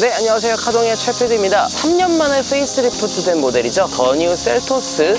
네, 안녕하세요. 카동의 최PD입니다. 3년 만에 페이스리프트된 모델이죠. 더 뉴 셀토스.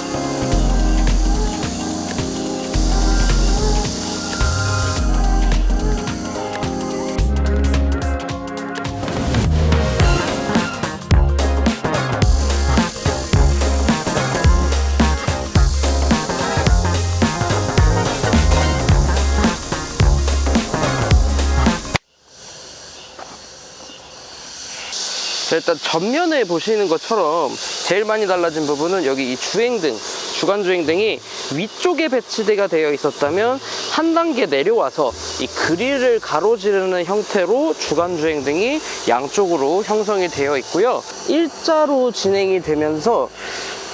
자, 일단 전면에 보시는 것처럼 제일 많이 달라진 부분은 여기 이 주행등, 주간 주행등이 위쪽에 배치가 되어 있었다면 한 단계 내려와서 이 그릴을 가로지르는 형태로 주간 주행등이 양쪽으로 형성이 되어 있고요. 일자로 진행이 되면서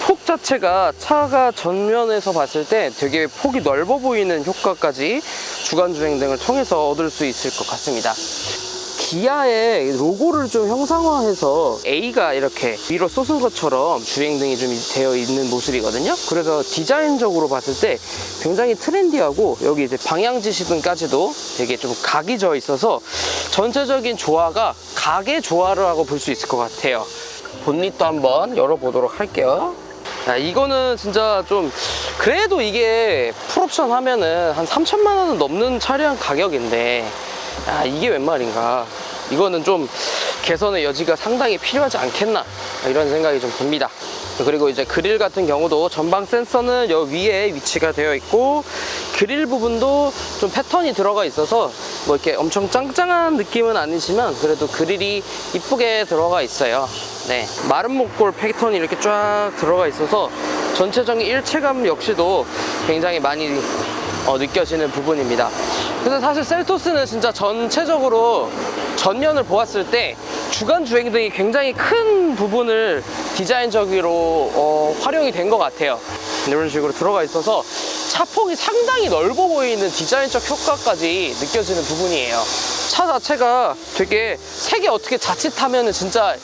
폭 자체가 차가 전면에서 봤을 때 되게 폭이 넓어 보이는 효과까지 주간 주행등을 통해서 얻을 수 있을 것 같습니다. 기아의 로고를 좀 형상화해서 A가 이렇게 위로 솟은 것처럼 주행등이 좀 되어 있는 모습이거든요. 그래서 디자인적으로 봤을 때 굉장히 트렌디하고, 여기 이제 방향 지시등까지도 되게 좀 각이 져 있어서 전체적인 조화가 각의 조화라고 볼 수 있을 것 같아요. 본닛도 한번 열어보도록 할게요. 자, 이거는 진짜 좀 그래도 이게 풀옵션 하면은 한 3천만 원은 넘는 차량 가격인데, 야, 이게 웬 말인가. 이거는 좀 개선의 여지가 상당히 필요하지 않겠나, 이런 생각이 좀 듭니다. 그리고 이제 그릴 같은 경우도 전방 센서는 여기 위에 위치가 되어 있고, 그릴 부분도 좀 패턴이 들어가 있어서 뭐 이렇게 엄청 짱짱한 느낌은 아니지만 그래도 그릴이 이쁘게 들어가 있어요. 네, 마른 목골 패턴이 이렇게 쫙 들어가 있어서 전체적인 일체감 역시도 굉장히 많이 느껴지는 부분입니다. 그래서 사실 셀토스는 진짜 전체적으로 전면을 보았을 때 주간 주행등이 굉장히 큰 부분을 디자인적으로 활용이 된 것 같아요. 이런 식으로 들어가 있어서 차폭이 상당히 넓어 보이는 디자인적 효과까지 느껴지는 부분이에요. 차 자체가 되게 색이 어떻게 자칫하면 진짜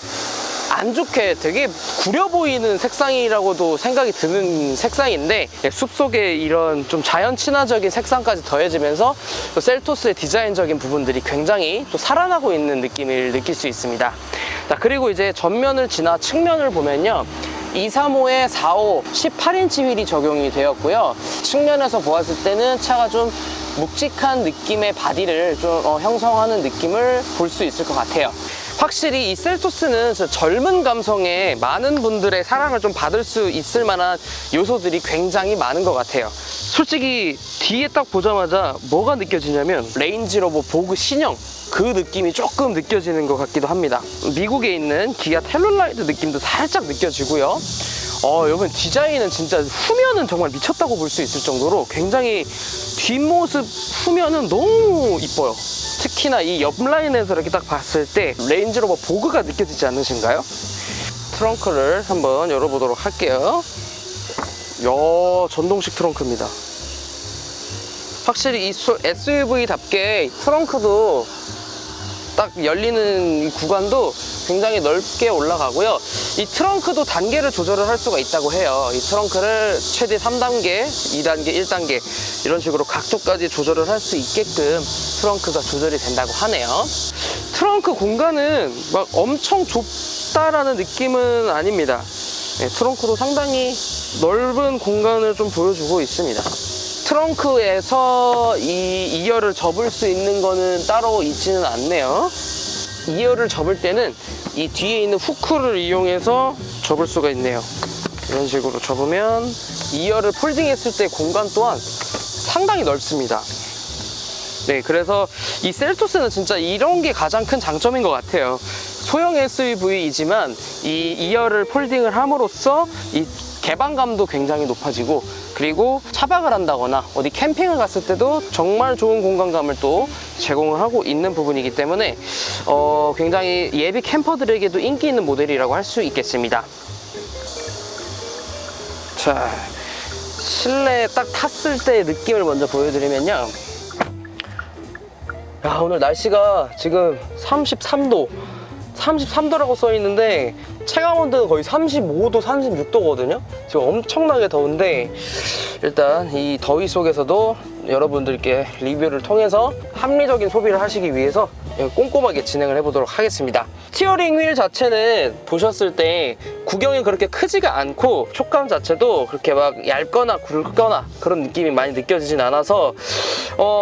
안 좋게 되게 구려 보이는 색상이라고도 생각이 드는 색상인데, 숲속에 이런 좀 자연 친화적인 색상까지 더해지면서 또 셀토스의 디자인적인 부분들이 굉장히 또 살아나고 있는 느낌을 느낄 수 있습니다. 자, 그리고 이제 전면을 지나 측면을 보면요, 235에 45 18인치 휠이 적용이 되었고요. 측면에서 보았을 때는 차가 좀 묵직한 느낌의 바디를 좀 형성하는 느낌을 볼 수 있을 것 같아요. 확실히 이 셀토스는 젊은 감성에 많은 분들의 사랑을 좀 받을 수 있을 만한 요소들이 굉장히 많은 것 같아요. 솔직히 뒤에 딱 보자마자 뭐가 느껴지냐면 레인지로버 보그 신형, 그 느낌이 조금 느껴지는 것 같기도 합니다. 미국에 있는 기아 텔룰라이드 느낌도 살짝 느껴지고요. 여러분, 디자인은 진짜 후면은 정말 미쳤다고 볼 수 있을 정도로 굉장히 뒷모습 후면은 너무 이뻐요. 특히나 이 옆라인에서 이렇게 딱 봤을 때 레인지로버 보그가 느껴지지 않으신가요? 트렁크를 한번 열어보도록 할게요. 전동식 트렁크입니다. 확실히 이 SUV답게 트렁크도 딱 열리는 이 구간도 굉장히 넓게 올라가고요. 이 트렁크도 단계를 조절을 할 수가 있다고 해요. 이 트렁크를 최대 3단계, 2단계, 1단계 이런 식으로 각도까지 조절을 할 수 있게끔 트렁크가 조절이 된다고 하네요. 트렁크 공간은 막 엄청 좁다라는 느낌은 아닙니다. 네, 트렁크도 상당히 넓은 공간을 좀 보여주고 있습니다. 트렁크에서 이 2열을 접을 수 있는 거는 따로 있지는 않네요. 2열을 접을 때는 이 뒤에 있는 후크를 이용해서 접을 수가 있네요. 이런 식으로 접으면 2열을 폴딩했을 때 공간 또한 상당히 넓습니다. 네, 그래서 이 셀토스는 진짜 이런 게 가장 큰 장점인 것 같아요. 소형 SUV이지만 이 2열을 폴딩을 함으로써 이 개방감도 굉장히 높아지고, 그리고 차박을 한다거나 어디 캠핑을 갔을 때도 정말 좋은 공간감을 또 제공을 하고 있는 부분이기 때문에 굉장히 예비 캠퍼들에게도 인기 있는 모델이라고 할 수 있겠습니다. 자, 실내에 딱 탔을 때의 느낌을 먼저 보여드리면요, 야, 오늘 날씨가 지금 33도라고 써 있는데 체감온도는 거의 35도, 36도거든요. 지금 엄청나게 더운데, 일단 이 더위 속에서도 여러분들께 리뷰를 통해서 합리적인 소비를 하시기 위해서 꼼꼼하게 진행을 해보도록 하겠습니다. 스티어링 휠 자체는 보셨을 때 구경이 그렇게 크지가 않고 촉감 자체도 그렇게 막 얇거나 굵거나 그런 느낌이 많이 느껴지진 않아서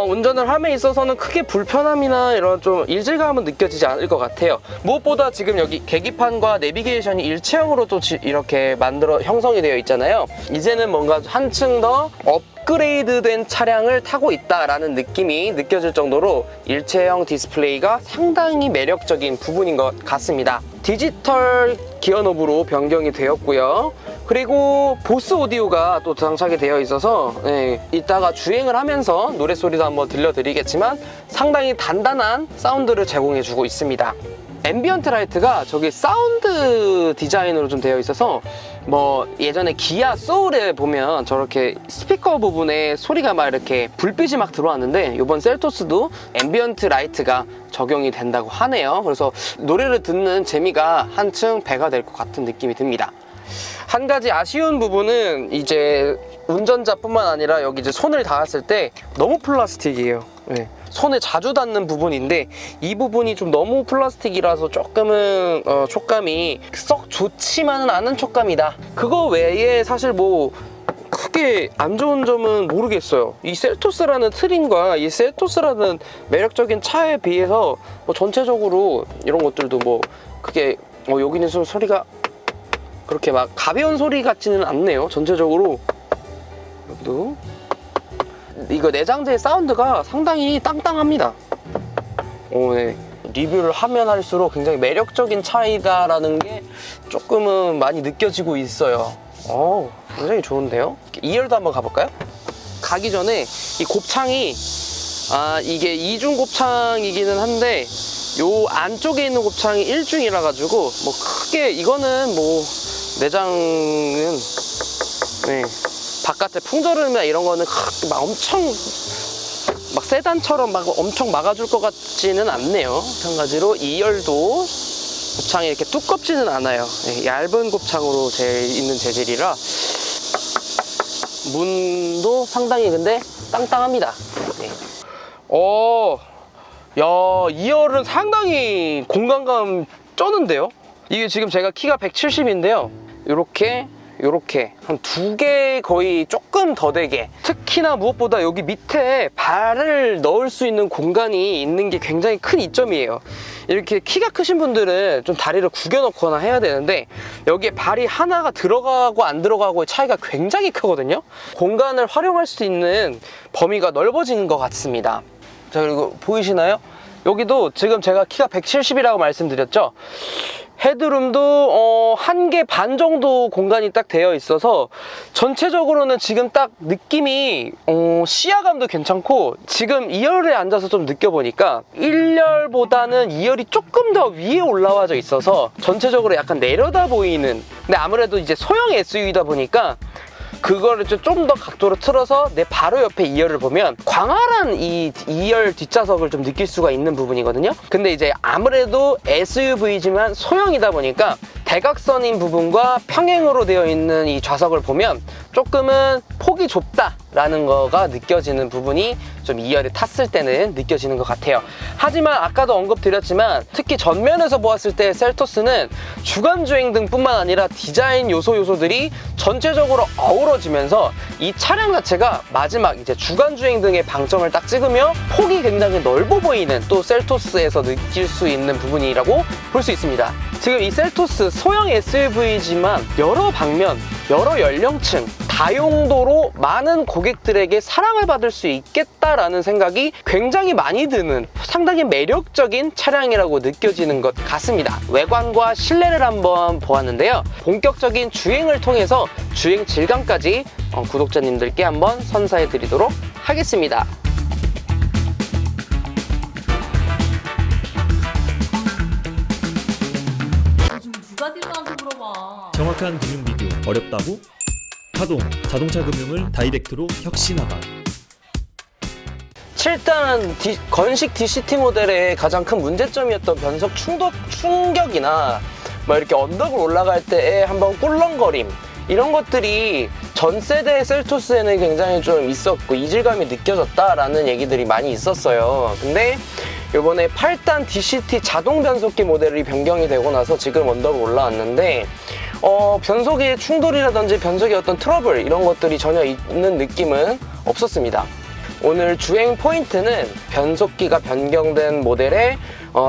운전을 함에 있어서는 크게 불편함이나 이런 좀 일질감은 느껴지지 않을 것 같아요. 무엇보다 지금 여기 계기판과 내비게이션이 일체형으로 또 이렇게 형성이 되어 있잖아요. 이제는 뭔가 한층 더 업그레이드된 차량을 타고 있다라는 느낌이 느껴질 정도로 일체형 디스플레이가 상당히 매력적인 부분인 것 같습니다. 디지털 기어노브로 변경이 되었고요. 그리고 보스 오디오가 또 장착이 되어 있어서 이따가 주행을 하면서 노랫소리도 한번 들려드리겠지만 상당히 단단한 사운드를 제공해주고 있습니다. 앰비언트 라이트가 저기 사운드 디자인으로 좀 되어 있어서 뭐 예전에 기아 소울에 보면 저렇게 스피커 부분에 소리가 막 이렇게 불빛이 막 들어왔는데 이번 셀토스도 앰비언트 라이트가 적용이 된다고 하네요. 그래서 노래를 듣는 재미가 한층 배가 될 것 같은 느낌이 듭니다. 한 가지 아쉬운 부분은 이제 운전자뿐만 아니라 여기 이제 손을 닿았을 때 너무 플라스틱이에요. 네. 손에 자주 닿는 부분인데 이 부분이 좀 너무 플라스틱이라서 조금은 촉감이 썩 좋지만은 않은 촉감이다. 그거 외에 사실 뭐 크게 안 좋은 점은 모르겠어요. 이 셀토스라는 트림과 이 셀토스라는 매력적인 차에 비해서 뭐 전체적으로 이런 것들도 뭐 크게 여기는 소리가 그렇게 막 가벼운 소리 같지는 않네요. 전체적으로 여기도 이거 내장재의 사운드가 상당히 땅땅합니다. 네. 리뷰를 하면 할수록 굉장히 매력적인 차이다라는 게 조금은 많이 느껴지고 있어요. 굉장히 좋은데요? 2열도 한번 가볼까요? 가기 전에 이 곱창이 이게 이중 곱창이기는 한데 요 안쪽에 있는 곱창이 1중이라 가지고 뭐 크게 이거는 뭐 내장은 바깥에 풍절음이나 이런 거는 막 엄청 막 세단처럼 막 엄청 막아줄 것 같지는 않네요. 마찬가지로 2열도 곱창이 이렇게 두껍지는 않아요. 얇은 곱창으로 있는 재질이라 문도 상당히 근데 땅땅합니다. 야, 2열은 상당히 공간감 쩌는데요? 이게 지금 제가 키가 170인데요. 요렇게 한 2개 거의 조금 더 되게, 특히나 무엇보다 여기 밑에 발을 넣을 수 있는 공간이 있는 게 굉장히 큰 이점이에요. 이렇게 키가 크신 분들은 좀 다리를 구겨 놓거나 해야 되는데 여기에 발이 하나가 들어가고 안 들어가고의 차이가 굉장히 크거든요. 공간을 활용할 수 있는 범위가 넓어진 것 같습니다. 자, 그리고 보이시나요? 여기도 지금 제가 키가 170이라고 말씀드렸죠. 헤드룸도 1개 반 정도 공간이 딱 되어 있어서 전체적으로는 지금 딱 느낌이 시야감도 괜찮고, 지금 2열에 앉아서 좀 느껴보니까 1열보다는 2열이 조금 더 위에 올라와져 있어서 전체적으로 약간 내려다 보이는, 근데 아무래도 이제 소형 SUV다 보니까 그거를 좀 더 각도로 틀어서 내 바로 옆에 2열을 보면 광활한 이 2열 뒷좌석을 좀 느낄 수가 있는 부분이거든요. 근데 이제 아무래도 SUV지만 소형이다 보니까 대각선인 부분과 평행으로 되어 있는 이 좌석을 보면 조금은 폭이 좁다라는 거가 느껴지는 부분이 좀 2열에 탔을 때는 느껴지는 것 같아요. 하지만 아까도 언급드렸지만 특히 전면에서 보았을 때 셀토스는 주간주행등 뿐만 아니라 디자인 요소들이 전체적으로 어우러지면서 이 차량 자체가 마지막 이제 주간주행등의 방점을 딱 찍으며 폭이 굉장히 넓어 보이는, 또 셀토스에서 느낄 수 있는 부분이라고 볼 수 있습니다. 지금 이 셀토스 소형 SUV지만 여러 방면, 여러 연령층, 다용도로 많은 고객들에게 사랑을 받을 수 있겠다라는 생각이 굉장히 많이 드는 상당히 매력적인 차량이라고 느껴지는 것 같습니다. 외관과 실내를 한번 보았는데요. 본격적인 주행을 통해서 주행 질감까지 구독자님들께 한번 선사해 드리도록 하겠습니다. 누가 딜러한테 물어봐. 정확한 금융 비교 어렵다고? 파동 자동차 금융을 다이렉트로 혁신하다. 7단 건식 DCT 모델의 가장 큰 문제점이었던 변속 충격이나 뭐 이렇게 언덕을 올라갈 때의 한번 꿀렁거림, 이런 것들이 전 세대 셀토스에는 굉장히 좀 있었고 이질감이 느껴졌다라는 얘기들이 많이 있었어요. 근데 요번에 8단 DCT 자동 변속기 모델이 변경이 되고 나서 지금 언더가 올라왔는데 변속의 충돌이라든지 변속의 어떤 트러블 이런 것들이 전혀 있는 느낌은 없었습니다. 오늘 주행 포인트는 변속기가 변경된 모델의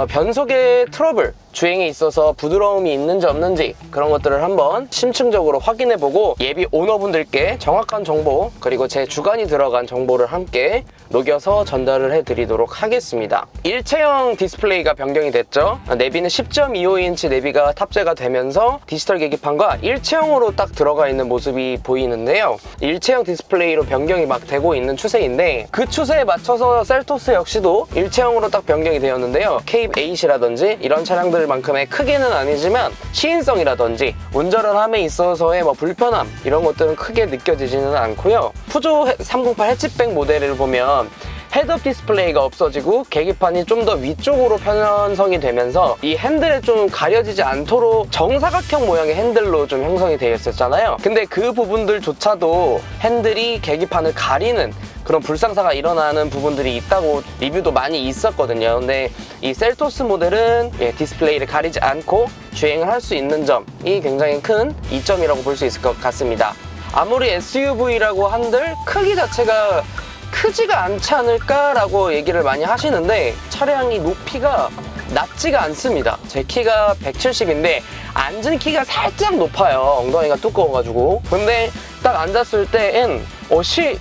변속의 트러블, 주행에 있어서 부드러움이 있는지 없는지 그런 것들을 한번 심층적으로 확인해보고 예비 오너분들께 정확한 정보 그리고 제 주관이 들어간 정보를 함께 녹여서 전달을 해드리도록 하겠습니다. 일체형 디스플레이가 변경이 됐죠. 내비는 10.25인치 내비가 탑재가 되면서 디지털 계기판과 일체형으로 딱 들어가 있는 모습이 보이는데요. 일체형 디스플레이로 변경이 막 되고 있는 추세인데 그 추세에 맞춰서 셀토스 역시도 일체형으로 딱 변경이 되었는데요. K8이라든지 이런 차량들만큼의 크기는 아니지만 시인성이라든지 운전을 함에 있어서의 불편함 이런 것들은 크게 느껴지지는 않고요. 푸조 308 해치백 모델을 보면 헤드업 디스플레이가 없어지고 계기판이 좀 더 위쪽으로 편성이 되면서 이 핸들에 좀 가려지지 않도록 정사각형 모양의 핸들로 좀 형성이 되어 있었잖아요. 근데 그 부분들조차도 핸들이 계기판을 가리는 그런 불상사가 일어나는 부분들이 있다고 리뷰도 많이 있었거든요. 근데 이 셀토스 모델은 디스플레이를 가리지 않고 주행을 할 수 있는 점이 굉장히 큰 이점이라고 볼 수 있을 것 같습니다. 아무리 SUV라고 한들 크기 자체가 크지가 않지 않을까라고 얘기를 많이 하시는데 차량이 높이가 낮지가 않습니다. 제 키가 170인데 앉은 키가 살짝 높아요. 엉덩이가 두꺼워가지고. 근데 딱 앉았을 때엔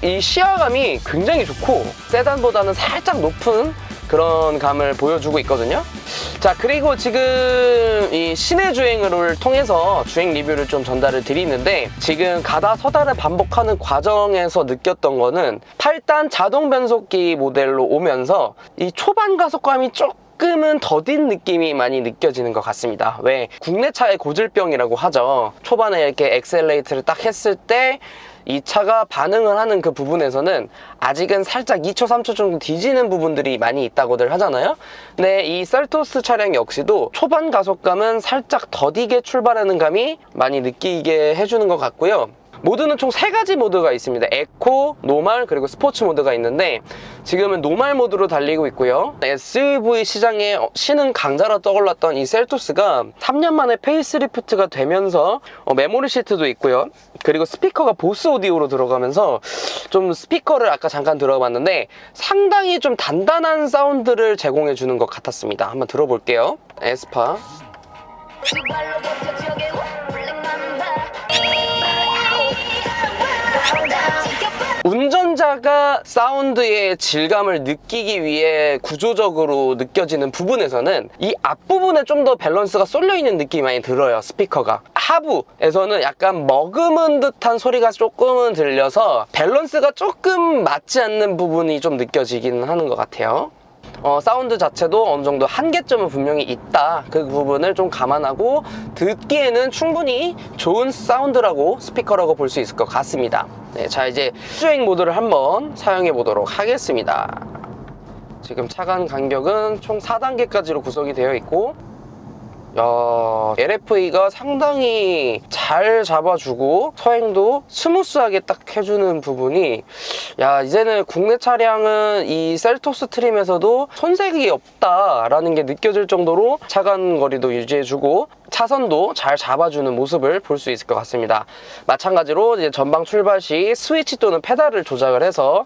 이 시야감이 굉장히 좋고 세단보다는 살짝 높은 그런 감을 보여주고 있거든요. 자, 그리고 지금 이 시내 주행을 통해서 주행 리뷰를 좀 전달을 드리는데 지금 가다 서다를 반복하는 과정에서 느꼈던 거는 8단 자동 변속기 모델로 오면서 이 초반 가속감이 조금은 더딘 느낌이 많이 느껴지는 것 같습니다. 왜? 국내 차의 고질병이라고 하죠. 초반에 이렇게 엑셀레이터를 딱 했을 때 이 차가 반응을 하는 그 부분에서는 아직은 살짝 2초, 3초 정도 뒤지는 부분들이 많이 있다고들 하잖아요. 근데 이 셀토스 차량 역시도 초반 가속감은 살짝 더디게 출발하는 감이 많이 느끼게 해주는 것 같고요. 모드는 총 3가지 모드가 있습니다. 에코, 노멀, 그리고 스포츠 모드가 있는데 지금은 노멀 모드로 달리고 있고요. SUV 시장에 신흥 강자로 떠올랐던 이 셀토스가 3년 만에 페이스리프트가 되면서 메모리 시트도 있고요. 그리고 스피커가 보스 오디오로 들어가면서 좀 스피커를 아까 잠깐 들어봤는데 상당히 좀 단단한 사운드를 제공해 주는 것 같았습니다. 한번 들어볼게요. 에스파. 운전자가 사운드의 질감을 느끼기 위해 구조적으로 느껴지는 부분에서는 이 앞부분에 좀 더 밸런스가 쏠려있는 느낌이 많이 들어요. 스피커가 하부에서는 약간 머금은 듯한 소리가 조금은 들려서 밸런스가 조금 맞지 않는 부분이 좀 느껴지기는 하는 것 같아요. 사운드 자체도 어느 정도 한계점은 분명히 있다. 그 부분을 좀 감안하고 듣기에는 충분히 좋은 사운드라고 스피커라고 볼 수 있을 것 같습니다. 네, 자 이제 주행 모드를 한번 사용해 보도록 하겠습니다. 지금 차간 간격은 총 4단계까지로 구성이 되어 있고 LFA가 상당히 잘 잡아주고 서행도 스무스하게 딱 해주는 부분이 이제는 국내 차량은 이 셀토스 트림에서도 손색이 없다라는 게 느껴질 정도로 차간 거리도 유지해주고 차선도 잘 잡아주는 모습을 볼 수 있을 것 같습니다. 마찬가지로 이제 전방 출발 시 스위치 또는 페달을 조작을 해서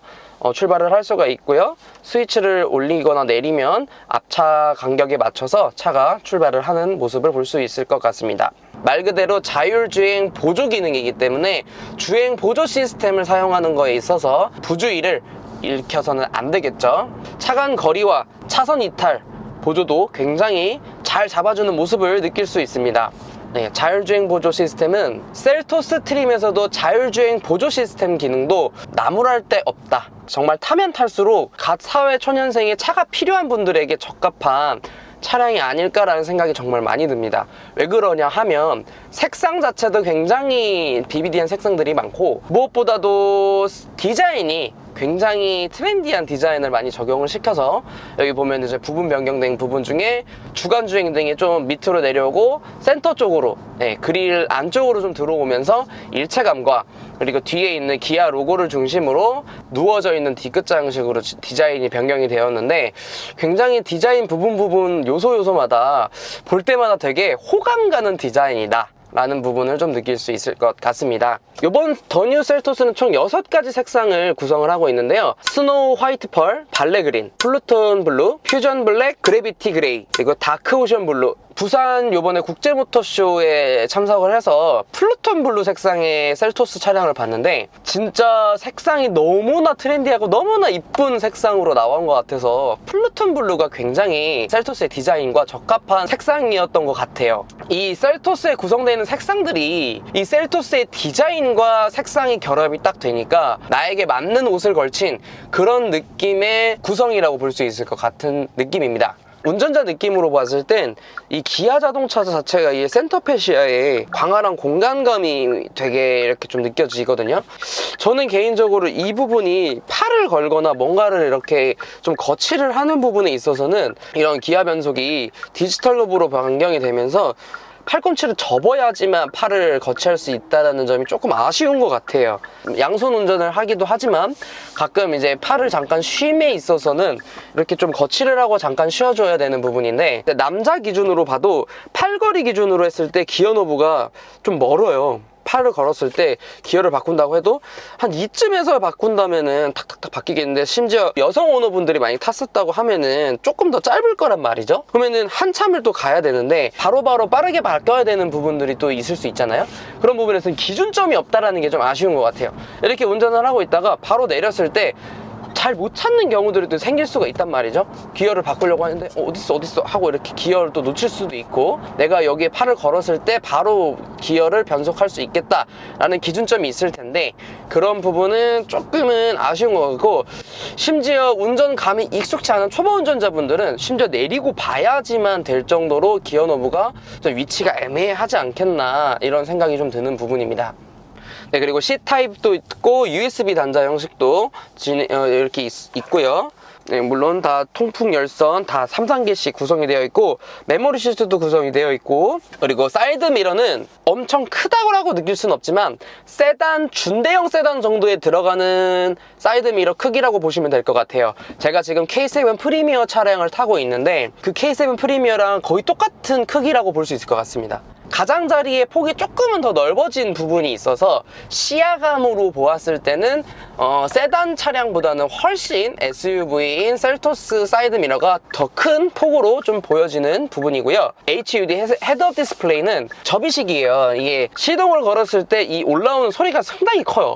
출발을 할 수가 있고요. 스위치를 올리거나 내리면 앞차 간격에 맞춰서 차가 출발을 하는 모습을 볼 수 있을 것 같습니다. 말 그대로 자율주행 보조 기능이기 때문에 주행 보조 시스템을 사용하는 거에 있어서 부주의를 일으켜서는 안 되겠죠. 차간 거리와 차선 이탈 보조도 굉장히 잘 잡아주는 모습을 느낄 수 있습니다. 네, 자율주행 보조 시스템은 셀토스 트림에서도 자율주행 보조 시스템 기능도 나무랄 데 없다. 정말 타면 탈수록 갓 사회 초년생의 차가 필요한 분들에게 적합한 차량이 아닐까라는 생각이 정말 많이 듭니다. 왜 그러냐 하면 색상 자체도 굉장히 비비디한 색상들이 많고 무엇보다도 디자인이 굉장히 트렌디한 디자인을 많이 적용을 시켜서 여기 보면 이제 부분 변경된 부분 중에 주간 주행등이 좀 밑으로 내려오고 센터 쪽으로 그릴 안쪽으로 좀 들어오면서 일체감과 그리고 뒤에 있는 기아 로고를 중심으로 누워져 있는 D끝 장식으로 디자인이 변경이 되었는데 굉장히 디자인 부분 요소마다 볼 때마다 되게 호감 가는 디자인이다 라는 부분을 좀 느낄 수 있을 것 같습니다. 이번 더 뉴 셀토스는 총 6가지 색상을 구성을 하고 있는데요. 스노우 화이트 펄, 발레 그린, 플루톤 블루, 퓨전 블랙, 그래비티 그레이, 그리고 다크 오션 블루. 부산 요번에 국제모터쇼에 참석을 해서 플루톤 블루 색상의 셀토스 차량을 봤는데 진짜 색상이 너무나 트렌디하고 너무나 이쁜 색상으로 나온 것 같아서 플루톤 블루가 굉장히 셀토스의 디자인과 적합한 색상이었던 것 같아요. 이 셀토스에 구성되어 있는 색상들이 이 셀토스의 디자인과 색상이 결합이 딱 되니까 나에게 맞는 옷을 걸친 그런 느낌의 구성이라고 볼 수 있을 것 같은 느낌입니다. 운전자 느낌으로 봤을 땐 이 기아 자동차 자체가 이 센터페시아에 광활한 공간감이 되게 이렇게 좀 느껴지거든요. 저는 개인적으로 이 부분이 팔을 걸거나 뭔가를 이렇게 좀 거치를 하는 부분에 있어서는 이런 기아 변속이 디지털 로브로 변경이 되면서 팔꿈치를 접어야지만 팔을 거치할 수 있다는 점이 조금 아쉬운 것 같아요. 양손 운전을 하기도 하지만 가끔 이제 팔을 잠깐 쉼에 있어서는 이렇게 좀 거치를 하고 잠깐 쉬어줘야 되는 부분인데 남자 기준으로 봐도 팔걸이 기준으로 했을 때 기어 노브가 좀 멀어요. 팔을 걸었을 때 기어를 바꾼다고 해도 한 이쯤에서 바꾼다면은 탁탁탁 바뀌겠는데 심지어 여성 오너분들이 많이 탔었다고 하면은 조금 더 짧을 거란 말이죠. 그러면은 한참을 또 가야 되는데 바로바로 빠르게 바꿔야 되는 부분들이 또 있을 수 있잖아요. 그런 부분에서는 기준점이 없다라는 게 좀 아쉬운 것 같아요. 이렇게 운전을 하고 있다가 바로 내렸을 때 잘 못 찾는 경우들이 또 생길 수가 있단 말이죠. 기어를 바꾸려고 하는데 어딨어 하고 이렇게 기어를 또 놓칠 수도 있고 내가 여기에 팔을 걸었을 때 바로 기어를 변속할 수 있겠다라는 기준점이 있을 텐데 그런 부분은 조금은 아쉬운 것 같고 심지어 운전감이 익숙치 않은 초보 운전자분들은 심지어 내리고 봐야지만 될 정도로 기어 노브가 좀 위치가 애매하지 않겠나 이런 생각이 좀 드는 부분입니다. 네, 그리고 C타입도 있고 USB 단자 형식도 이렇게 있고요. 네, 물론 다 통풍 열선 다 3단계씩 구성이 되어 있고 메모리 시트도 구성이 되어 있고 그리고 사이드 미러는 엄청 크다고 느낄 수는 없지만 세단, 준대형 세단 정도에 들어가는 사이드 미러 크기라고 보시면 될 것 같아요. 제가 지금 K7 프리미어 차량을 타고 있는데 그 K7 프리미어랑 거의 똑같은 크기라고 볼 수 있을 것 같습니다. 가장자리의 폭이 조금은 더 넓어진 부분이 있어서 시야감으로 보았을 때는 세단 차량보다는 훨씬 SUV인 셀토스 사이드 미러가 더 큰 폭으로 좀 보여지는 부분이고요. HUD 헤드업 디스플레이는 접이식이에요. 이게 시동을 걸었을 때 이 올라오는 소리가 상당히 커요.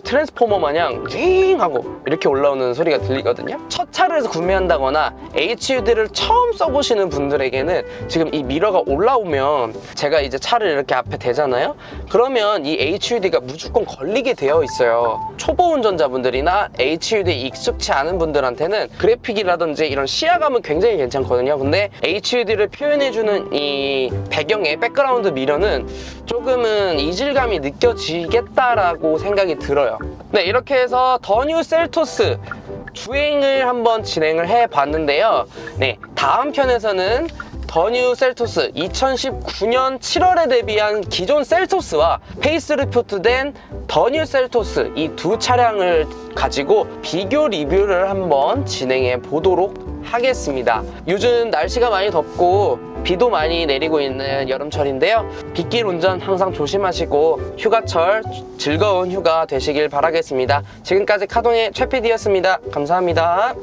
트랜스포머 마냥 띵 하고 이렇게 올라오는 소리가 들리거든요. 첫 차를 구매한다거나 HUD를 처음 써보시는 분들에게는 지금 이 미러가 올라오면 제가 이제 차를 이렇게 앞에 대잖아요. 그러면 이 HUD가 무조건 걸리게 되어 있어요. 초보 운전자분들이나 HUD에 익숙치 않은 분들한테는 그래픽이라든지 이런 시야감은 굉장히 괜찮거든요. 근데 HUD를 표현해주는 이 배경의 백그라운드 미러는 조금은 이질감이 느껴지겠다라고 생각이 들어요. 네, 이렇게 해서 더 뉴 셀토스 주행을 한번 진행을 해 봤는데요. 네, 다음 편에서는 더 뉴 셀토스 2019년 7월에 데뷔한 기존 셀토스와 페이스리프트된 더 뉴 셀토스 이 두 차량을 가지고 비교 리뷰를 한번 진행해 보도록 하겠습니다. 요즘 날씨가 많이 덥고 비도 많이 내리고 있는 여름철인데요. 빗길 운전 항상 조심하시고 휴가철 즐거운 휴가 되시길 바라겠습니다. 지금까지 카동의 최PD였습니다. 감사합니다.